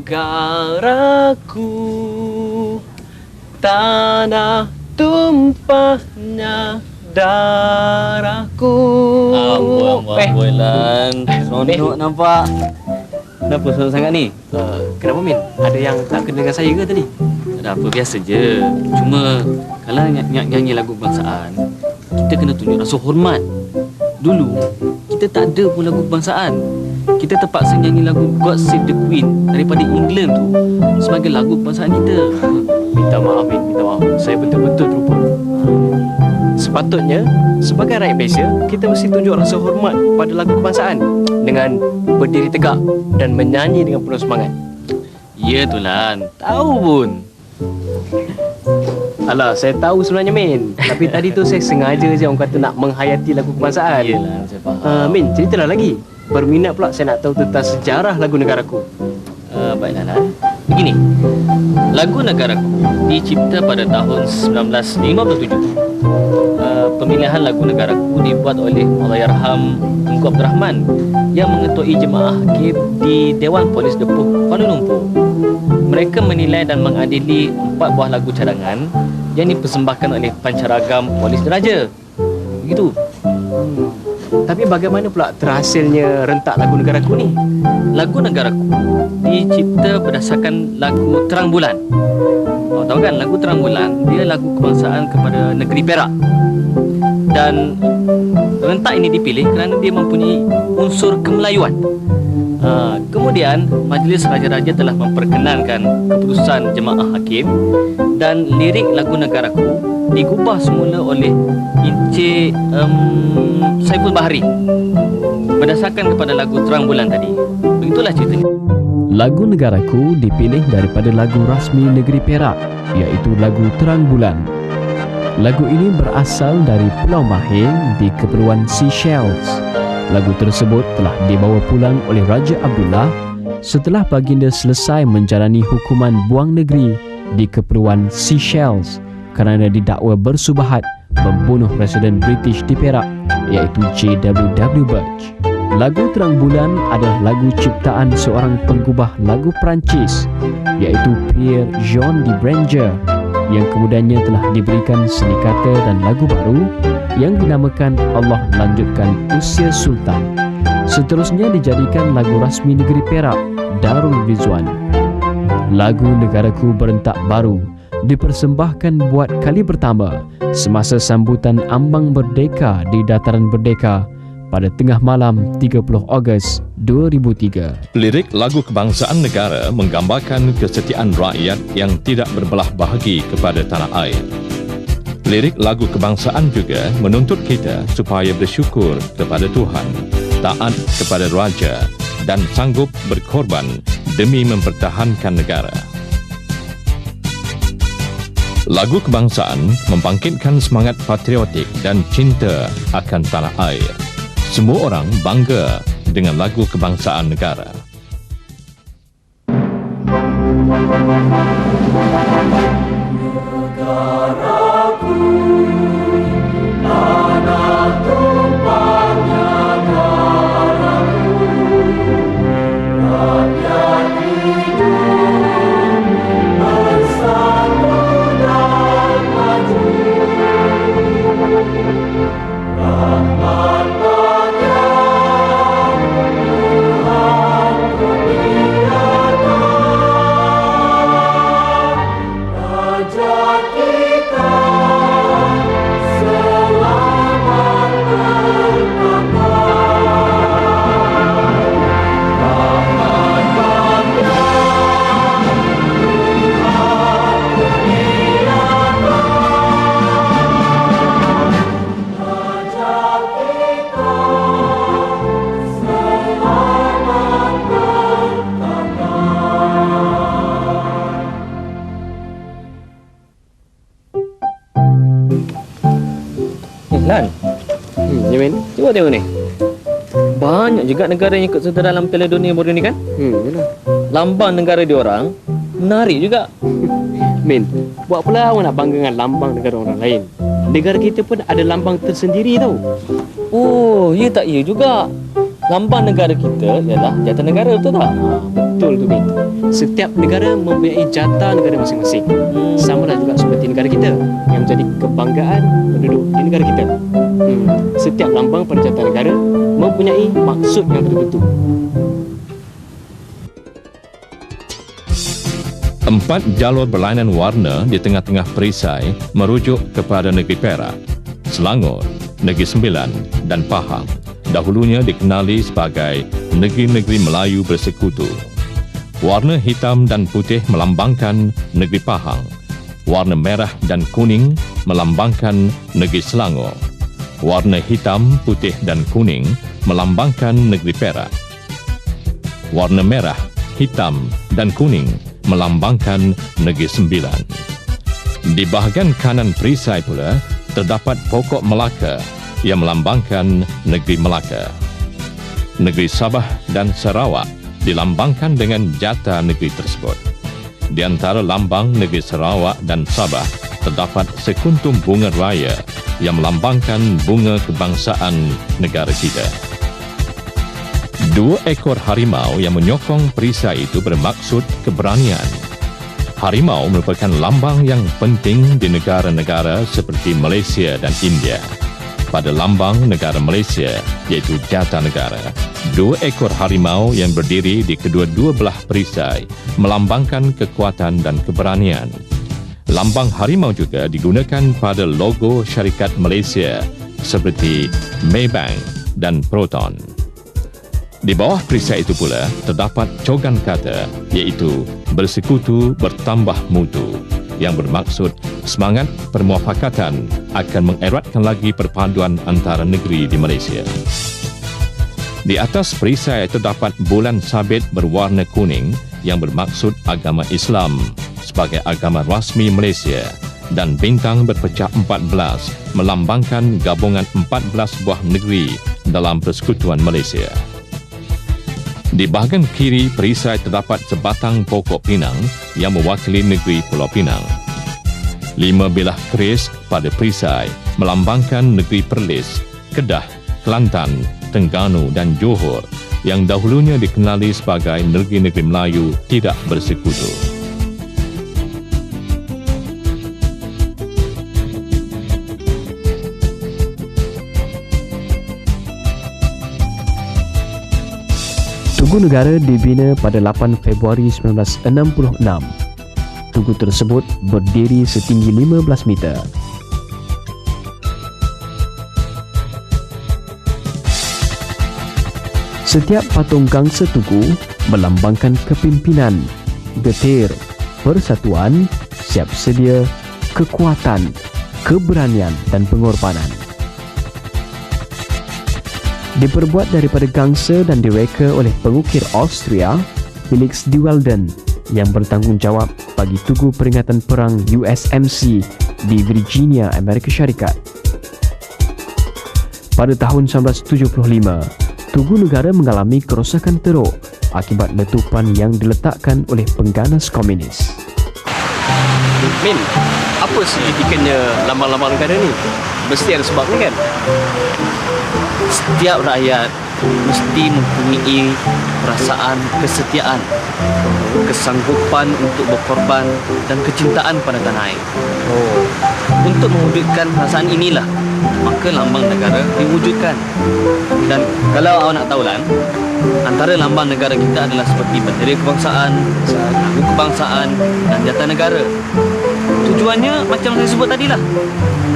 negaraku, tanah tumpahnya darahku. Amboi Lan, seronok nampak. Kenapa seronok sangat ni? Kenapa Min? Ada yang tak kena dengan saya ke tadi? Ada apa, biasa je. Cuma kalau nyanyi lagu kebangsaan, kita kena tunjuk rasa hormat. Dulu kita tak ada pun lagu kebangsaan. Kita terpaksa nyanyi lagu God Save the Queen daripada England tu sebagai lagu kebangsaan kita. Minta maaf Min, minta maaf. Saya betul-betul terlupa. Sepatutnya sebagai rakyat Malaysia, kita mesti tunjuk rasa hormat pada lagu kebangsaan dengan berdiri tegak dan menyanyi dengan penuh semangat. Ya tu Lan, tahu pun. Alah, saya tahu sebenarnya Min. Tapi tadi tu saya sengaja je orang kata nak menghayati lagu kebangsaan. Yelah, saya faham. Min, ceritalah lagi. Berminat pula saya nak tahu tentang sejarah lagu negaraku. Baiklah Lan. Begini, lagu negaraku dicipta pada tahun 1957. Pemilihan lagu negaraku dibuat oleh Allahyarham Tunku Abdul Rahman yang mengetuai jemaah hakim di Dewan Polis Depuh Kuala Lumpur. Mereka menilai dan mengadili 4 buah lagu cadangan yang dipersembahkan oleh Pancaragam Polis Diraja. Begitu. Tapi bagaimana pula terhasilnya rentak lagu negaraku ni? Lagu negaraku dicipta berdasarkan lagu Terang Bulan. Kau tahu kan, lagu Terang Bulan dia lagu kebangsaan kepada negeri Perak. Dan rentak ini dipilih kerana dia mempunyai unsur kemelayuan. Kemudian Majlis Raja-Raja telah memperkenankan keputusan jemaah hakim dan lirik lagu negaraku digubah semula oleh Encik Saiful Bahari berdasarkan kepada lagu Terang Bulan tadi. Begitulah ceritanya. Lagu negaraku dipilih daripada lagu rasmi negeri Perak, iaitu lagu Terang Bulan. Lagu ini berasal dari Pulau Mahir di Kepulauan Seychelles. Lagu tersebut telah dibawa pulang oleh Raja Abdullah setelah baginda selesai menjalani hukuman buang negeri di Kepulauan Seychelles kerana didakwa bersubahat membunuh Presiden British di Perak, iaitu J.W.W. Birch. Lagu Terang Bulan adalah lagu ciptaan seorang penggubah lagu Perancis, iaitu Pierre Jean de Branger, yang kemudiannya telah diberikan seni kata dan lagu baru yang dinamakan Allah Lanjutkan Usia Sultan. Seterusnya dijadikan lagu rasmi negeri Perak, Darul Rizwan. Lagu negaraku berentak baru dipersembahkan buat kali pertama semasa sambutan ambang merdeka di Dataran Merdeka pada tengah malam 30 Ogos 2003. Lirik lagu kebangsaan negara menggambarkan kesetiaan rakyat yang tidak berbelah bahagi kepada tanah air. Lirik lagu kebangsaan juga menuntut kita supaya bersyukur kepada Tuhan, taat kepada raja dan sanggup berkorban demi mempertahankan negara. Lagu kebangsaan membangkitkan semangat patriotik dan cinta akan tanah air. Semua orang bangga dengan lagu kebangsaan negara. Negaraku, tanah tumpahnya darahku, rakyat hidup bersatu dan maju. Rahmat Lan, Ya Min? cuba tengok ni. Banyak juga negara yang ikut serta dalam Piala Dunia baru ni kan? Yalah. Lambang negara diorang menarik juga. Min, buat pula awak nak bangga dengan lambang negara orang lain. Negara kita pun ada lambang tersendiri tau. Oh, ya tak ya juga. Lambang negara kita ialah Jatanegara, betul tak? betul tu Min. Setiap negara mempunyai jata negara masing-masing. Sama lah juga seperti negara kita yang menjadi kebanggaan penduduk di negara kita. Setiap lambang pada jata negara mempunyai maksud yang tertentu. 4 jalur berlainan warna di tengah-tengah perisai merujuk kepada negeri Perak, Selangor, Negeri Sembilan dan Pahang. Dahulunya dikenali sebagai negeri-negeri Melayu bersekutu. Warna hitam dan putih melambangkan negeri Pahang. Warna merah dan kuning melambangkan negeri Selangor. Warna hitam, putih dan kuning melambangkan negeri Perak. Warna merah, hitam dan kuning melambangkan Negeri Sembilan. Di bahagian kanan perisai pula terdapat pokok Melaka yang melambangkan Negeri Melaka. Negeri Sabah dan Sarawak dilambangkan dengan jata negeri tersebut. Di antara lambang Negeri Sarawak dan Sabah terdapat sekuntum bunga raya yang melambangkan bunga kebangsaan negara kita. 2 ekor harimau yang menyokong perisai itu bermaksud keberanian. Harimau merupakan lambang yang penting di negara-negara seperti Malaysia dan India. Pada lambang negara Malaysia, iaitu jata negara, 2 ekor harimau yang berdiri di kedua-dua belah perisai melambangkan kekuatan dan keberanian. Lambang harimau juga digunakan pada logo syarikat Malaysia seperti Maybank dan Proton. Di bawah perisai itu pula terdapat cogan kata iaitu bersekutu bertambah mutu yang bermaksud semangat permuafakatan akan mengeratkan lagi perpaduan antara negeri di Malaysia. Di atas perisai terdapat bulan sabit berwarna kuning yang bermaksud agama Islam sebagai agama rasmi Malaysia dan bintang berpecah 14 melambangkan gabungan 14 buah negeri dalam Persekutuan Malaysia. Di bahagian kiri perisai terdapat sebatang pokok pinang yang mewakili negeri Pulau Pinang. 5 bilah keris pada perisai melambangkan negeri Perlis, Kedah, Kelantan, Terengganu dan Johor yang dahulunya dikenali sebagai negeri-negeri Melayu tidak bersekutu. Tugu negara dibina pada 8 Februari 1966. Tugu tersebut berdiri setinggi 15 meter. Setiap patung gangsa tugu melambangkan kepimpinan, getir, persatuan, siap sedia, kekuatan, keberanian dan pengorbanan. Diperbuat daripada gangsa dan direka oleh pengukir Austria, Felix de Welden, yang bertanggungjawab bagi Tugu Peringatan Perang USMC di Virginia, Amerika Syarikat. Pada tahun 1975, Tugu negara mengalami kerosakan teruk akibat letupan yang diletakkan oleh pengganas komunis. Min, apa signifikannya lambang-lambang negara ni? Mesti ada sebabnya kan? Setiap rakyat mesti mempunyai perasaan kesetiaan, kesanggupan untuk berkorban dan kecintaan pada tanah air. Untuk mewujudkan perasaan inilah, maka lambang negara diwujudkan. Dan kalau awak nak tahu Lan, antara lambang negara kita adalah seperti bendera kebangsaan, lagu kebangsaan dan jata negara. Tujuannya macam saya sebut tadilah,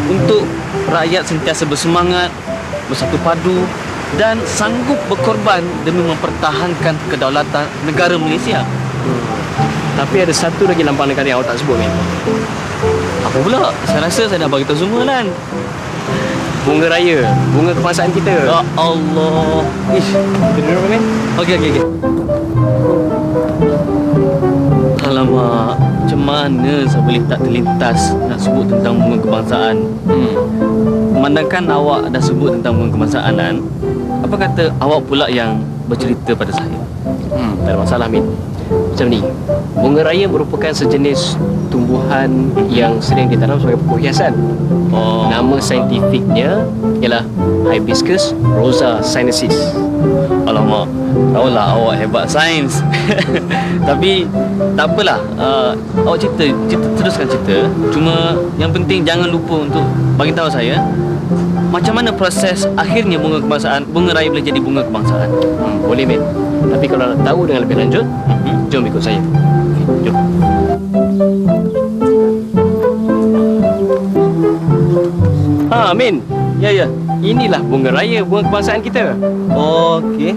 untuk rakyat sentiasa bersemangat, bersatu padu dan sanggup berkorban demi mempertahankan kedaulatan negara Malaysia. Tapi ada satu lagi lambang negara yang awak tak sebut, Min. Apa pula? Saya rasa saya dah bagi tahu semua Lan. Bunga raya, bunga kebangsaan kita. Ya Allah. Ish, kita duduk, Min. Okey. Alamak, macam mana saya boleh tak terlintas nak sebut tentang bunga kebangsaan? Memandangkan awak dah sebut tentang bunga kebangsaan Lan, apa kata awak pula yang bercerita pada saya? Tak ada masalah, Min. Macam macam ni. Bunga raya merupakan sejenis tumbuhan yang sering ditanam sebagai pokok hiasan. Nama saintifiknya ialah Hibiscus rosa sinensis. Alamak, tahulah awak hebat sains. Tapi tak apalah, awak teruskan cerita. Cuma yang penting jangan lupa untuk bagi tahu saya macam mana proses akhirnya bunga raya boleh jadi bunga kebangsaan. Boleh, Min. Tapi kalau nak tahu dengan lebih lanjut, jom ikut saya. Jom. Min. Ya. Inilah bunga raya, bunga kebangsaan kita. Okey.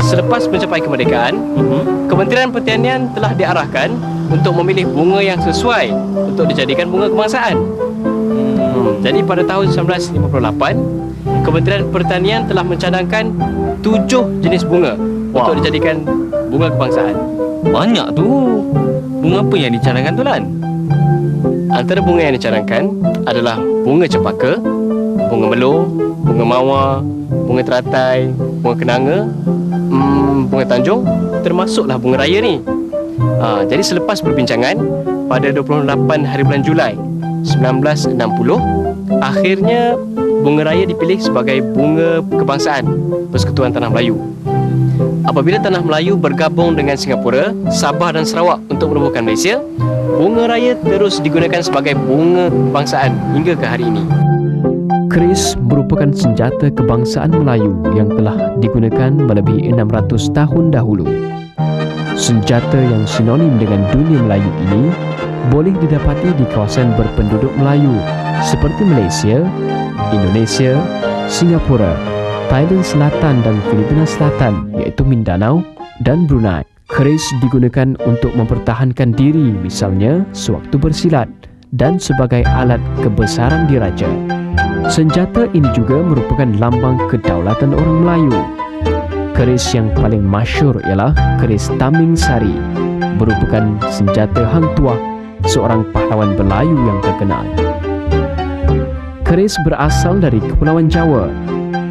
Selepas mencapai kemerdekaan, Kementerian Pertanian telah diarahkan untuk memilih bunga yang sesuai untuk dijadikan bunga kebangsaan. Jadi pada tahun 1958, Kementerian Pertanian telah mencadangkan 7 jenis bunga untuk dijadikan bunga kebangsaan. Banyak tu. Bunga apa yang dicadangkan tu, Lan? Antara bunga yang dicadangkan adalah bunga cempaka, bunga melo, bunga mawar, bunga teratai, bunga kenanga, bunga tanjung, termasuklah bunga raya ni. Jadi selepas perbincangan pada 28 hari bulan Julai 1960, akhirnya bunga raya dipilih sebagai bunga kebangsaan Persekutuan Tanah Melayu. Apabila Tanah Melayu bergabung dengan Singapura, Sabah dan Sarawak untuk menubuhkan Malaysia, bunga raya terus digunakan sebagai bunga kebangsaan hingga ke hari ini. Keris merupakan senjata kebangsaan Melayu yang telah digunakan melebihi 600 tahun dahulu. Senjata yang sinonim dengan dunia Melayu ini boleh didapati di kawasan berpenduduk Melayu seperti Malaysia, Indonesia, Singapura, Thailand Selatan dan Filipina Selatan iaitu Mindanao dan Brunei. Keris digunakan untuk mempertahankan diri, misalnya sewaktu bersilat dan sebagai alat kebesaran diraja. Senjata ini juga merupakan lambang kedaulatan orang Melayu. Keris yang paling masyhur ialah keris Taming Sari, merupakan senjata Hang Tuah, seorang pahlawan Melayu yang terkenal. Keris berasal dari Kepulauan Jawa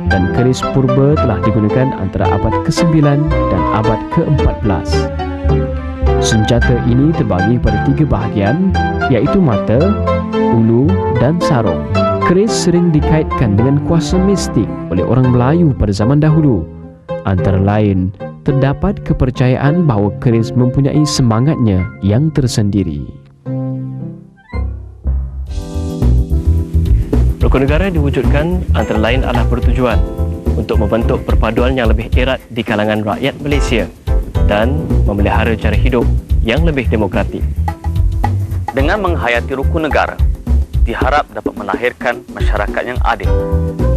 dan keris purba telah digunakan antara abad ke-9 dan abad ke-14. Senjata ini terbagi pada 3 bahagian iaitu mata, ulu dan sarung. Keris sering dikaitkan dengan kuasa mistik oleh orang Melayu pada zaman dahulu. Antara lain, terdapat kepercayaan bahawa keris mempunyai semangatnya yang tersendiri. Rukun negara diwujudkan antara lain adalah bertujuan untuk membentuk perpaduan yang lebih erat di kalangan rakyat Malaysia dan memelihara cara hidup yang lebih demokratik. Dengan menghayati rukun negara, diharap dapat melahirkan masyarakat yang adil,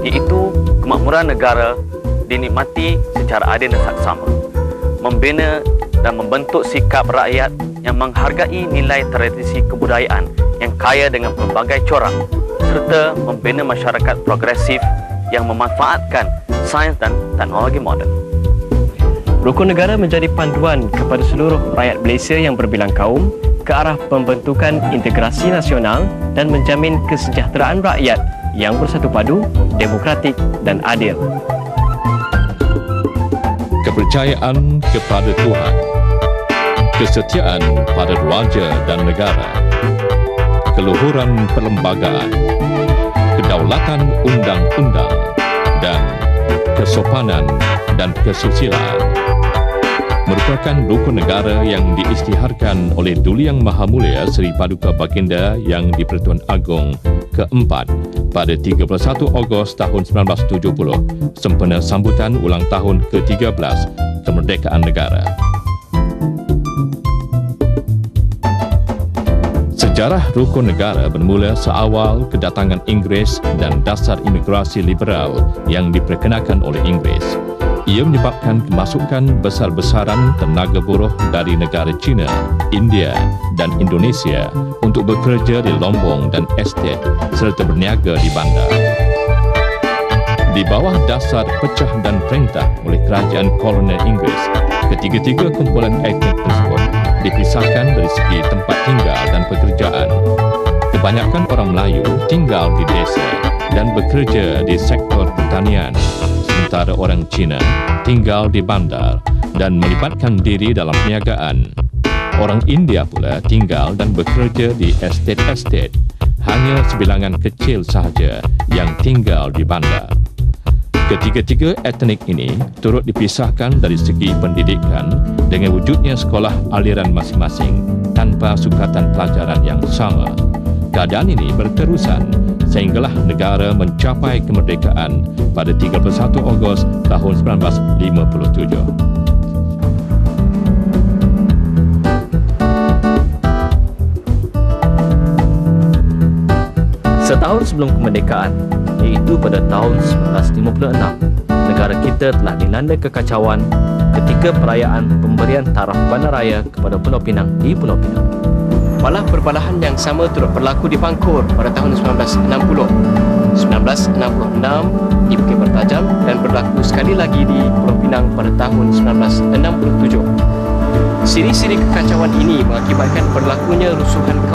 iaitu kemakmuran negara dinikmati secara adil dan saksama, membina dan membentuk sikap rakyat yang menghargai nilai tradisi kebudayaan yang kaya dengan pelbagai corak, serta membina masyarakat progresif yang memanfaatkan sains dan teknologi moden. Rukun negara menjadi panduan kepada seluruh rakyat Malaysia yang berbilang kaum ke arah pembentukan integrasi nasional dan menjamin kesejahteraan rakyat yang bersatu padu, demokratik dan adil. Kepercayaan kepada Tuhan, kesetiaan pada raja dan negara, keluhuran perlembagaan, kedaulatan undang-undang dan kesopanan dan kesusilaan merupakan rukun negara yang diisytiharkan oleh Duli Yang Maha Mulia Seri Paduka Baginda Yang di-Pertuan Agong keempat pada 31 Ogos tahun 1970 sempena sambutan ulang tahun ke-13 kemerdekaan negara. Sejarah rukun negara bermula seawal kedatangan Inggeris dan dasar imigrasi liberal yang diperkenakan oleh Inggeris. Ia menyebabkan kemasukan besar-besaran tenaga buruh dari negara China, India dan Indonesia untuk bekerja di lombong dan estet serta berniaga di bandar. Di bawah dasar pecah dan perintah oleh kerajaan kolonial Inggeris, ketiga-tiga kumpulan etnik tersebut dipisahkan dari segi tempat tinggal dan pekerjaan. Kebanyakan orang Melayu tinggal di desa dan bekerja di sektor pertanian, antara orang Cina tinggal di bandar dan melibatkan diri dalam perniagaan. Orang India pula tinggal dan bekerja di estate-estate. Hanya sebilangan kecil sahaja yang tinggal di bandar. Ketiga-tiga etnik ini turut dipisahkan dari segi pendidikan dengan wujudnya sekolah aliran masing-masing tanpa sukatan pelajaran yang sama. Keadaan ini berterusan sehinggalah negara mencapai kemerdekaan pada 31 Ogos tahun 1957. Setahun sebelum kemerdekaan, iaitu pada tahun 1956, negara kita telah dilanda kekacauan ketika perayaan pemberian taraf bandaraya kepada Pulau Pinang di Pulau Pinang. Malah perbalahan yang sama turut berlaku di Bangkor pada tahun 1960, 1966 di Bukit Bertajam dan berlaku sekali lagi di Pulau Pinang pada tahun 1967. Siri-siri kekacauan ini mengakibatkan berlakunya rusuhan